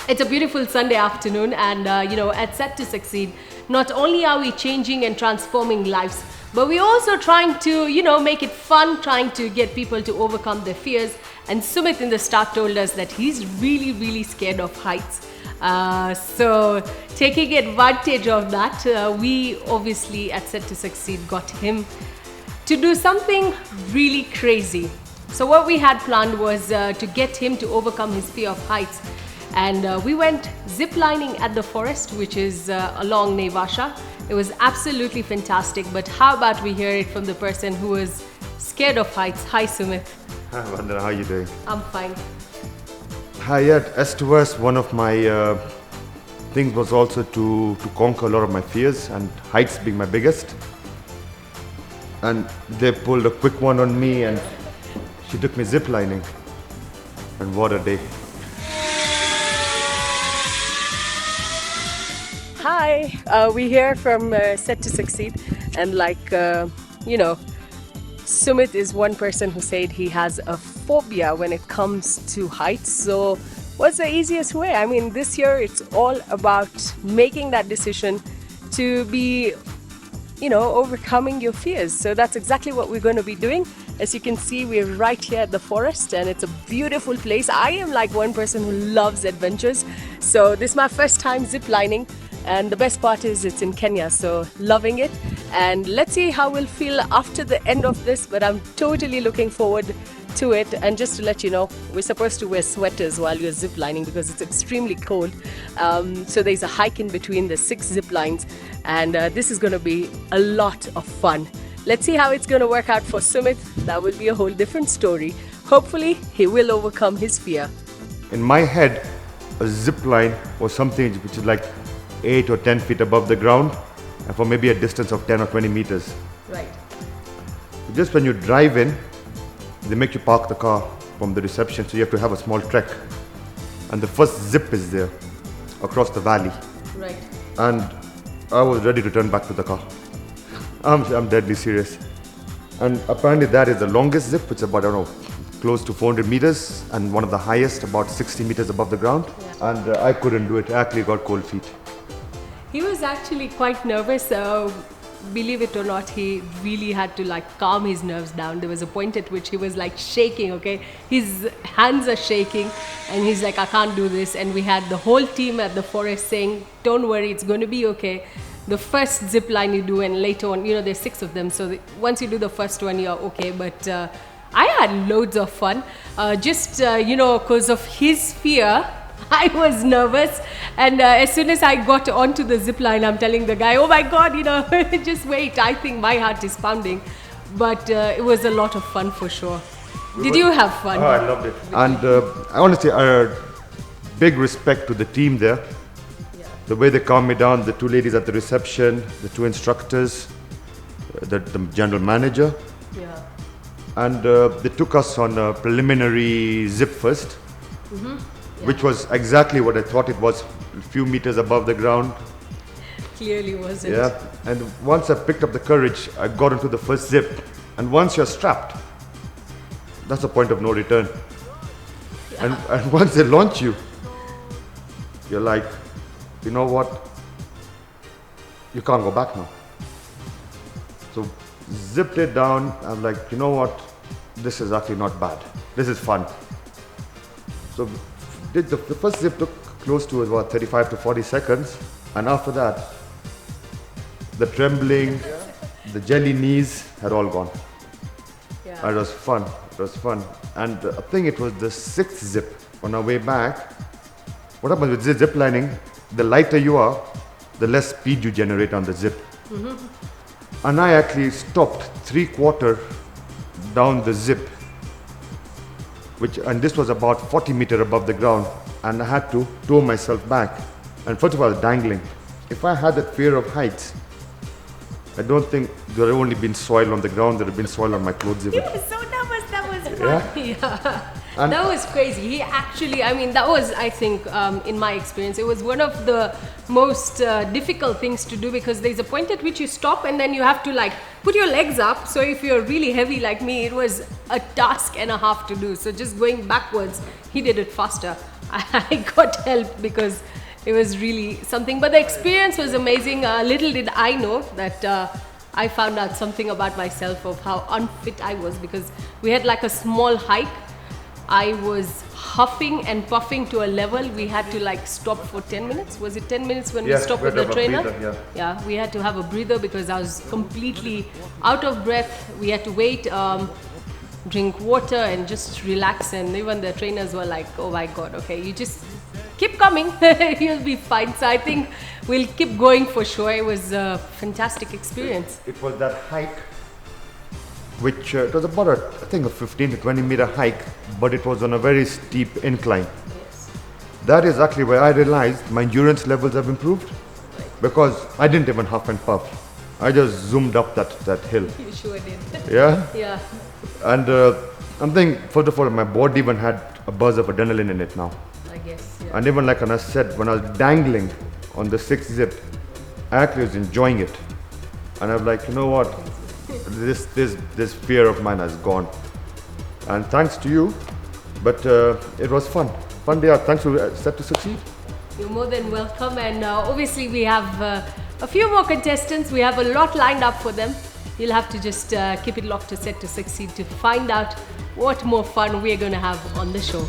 It's a beautiful Sunday afternoon, and at Set to Succeed, not only are we changing and transforming lives, but we're also trying to, make it fun, trying to get people to overcome their fears. And Sumit in the start told us that he's really, really scared of heights. So taking advantage of that, we obviously at Set to Succeed got him to do something really crazy. So what we had planned was to get him to overcome his fear of heights. And we went ziplining at the forest, which is along Nevasha. It was absolutely fantastic. But how about we hear it from the person who was scared of heights? Hi, Sumit. Hi, Vandana. How are you doing? I'm fine. Hi, at S2S, one of my things was also to conquer a lot of my fears, and heights being my biggest. And they pulled a quick one on me, and she took me ziplining. And what a day. Hi, we're here from Set to Succeed, and Sumit is one person who said he has a phobia when it comes to heights. So what's the easiest way? I mean, this year it's all about making that decision to be, overcoming your fears. So that's exactly what we're going to be doing. As you can see, we're right here at the forest, and it's a beautiful place. I am like one person who loves adventures. So this is my first time ziplining. And the best part is it's in Kenya, so loving it. And let's see how we'll feel after the end of this, but I'm totally looking forward to it. And just to let you know, we're supposed to wear sweaters while you're ziplining because it's extremely cold. So there's a hike in between the 6 zip lines, and this is going to be a lot of fun. Let's see how it's going to work out for Sumit. That will be a whole different story. Hopefully, he will overcome his fear. In my head, a zip line was something which is like 8 or 10 feet above the ground, and for maybe a distance of 10 or 20 meters. Right. Just when you drive in, they make you park the car from the reception, so you have to have a small trek. And the first zip is there, across the valley. Right. And I was ready to turn back to the car. I'm deadly serious. And apparently that is the longest zip, which is about, close to 400 meters, and one of the highest, about 60 meters above the ground. Yeah. And I couldn't do it. I actually got cold feet. He was actually quite nervous. Believe it or not, he really had to calm his nerves down. There was a point at which he was shaking, okay? His hands are shaking, and he's like, I can't do this. And we had the whole team at the forest saying, don't worry, it's going to be okay. The first zip line you do, and later on, there's 6 of them. So once you do the first one, you're okay. But I had loads of fun. Because of his fear, I was nervous, and as soon as I got onto the zip line, I'm telling the guy, oh my God, just wait. I think my heart is pounding. But it was a lot of fun for sure. Did you have fun? Oh, I loved it. And I want to say big respect to the team there. Yeah. The way they calmed me down, the 2 ladies at the reception, the 2 instructors, the general manager. Yeah. And they took us on a preliminary zip first. Mm-hmm. Yeah. Which was exactly what I thought it was, a few meters above the ground. Clearly wasn't. Yeah, and once I picked up the courage, I got into the first zip. And once you're strapped, that's the point of no return. Yeah. And once they launch you, you're like, you know what? You can't go back now. So zipped it down. I'm like, you know what? This is actually not bad. This is fun. So the first zip took close to about 35 to 40 seconds, and after that, the trembling, the jelly knees had all gone. Yeah. And it was fun. It was fun. And I think it was the 6th zip on our way back. What happens with zip lining? The lighter you are, the less speed you generate on the zip. Mm-hmm. And I actually stopped 3/4 down the zip. And this was about 40 meters above the ground, and I had to tow myself back. And first of all, I was dangling. If I had that fear of heights, I don't think there had only been soil on the ground, there had been soil on my clothes. He was so nervous, that was fun. Yeah. And that was crazy. He actually, that was, I think, in my experience, it was one of the most difficult things to do, because there's a point at which you stop and then you have to put your legs up. So if you're really heavy like me, it was a task and a half to do. So just going backwards, he did it faster. I got help because it was really something. But the experience was amazing. Little did I know that I found out something about myself of how unfit I was, because we had like a small hike. I was huffing and puffing to a level we had to like stop for 10 minutes. Was it 10 minutes when we stopped with the trainer? Breather, yeah, we had to have a breather because I was completely out of breath. We had to wait, drink water and just relax. And even the trainers were like, oh my God, okay, you just keep coming, you'll be fine. So I think we'll keep going for sure. It was a fantastic experience. It was that hike, which it was about I think a 15 to 20 meter hike, but it was on a very steep incline. Yes. That is actually where I realized my endurance levels have improved, because I didn't even huff and puff. I just zoomed up that hill. You sure did. Yeah. Yeah. And I'm thinking, first of all, my body even had a buzz of adrenaline in it now. I guess. Yeah. And even like Anas said, when I was dangling on the 6th zip, I actually was enjoying it. And I'm like, you know what? This fear of mine has gone. And thanks to you, but it was fun. Fun day out. Thanks for Set to Succeed. You're more than welcome. And obviously we have a few more contestants. We have a lot lined up for them. You'll have to just keep it locked to Set to Succeed to find out what more fun we're going to have on the show.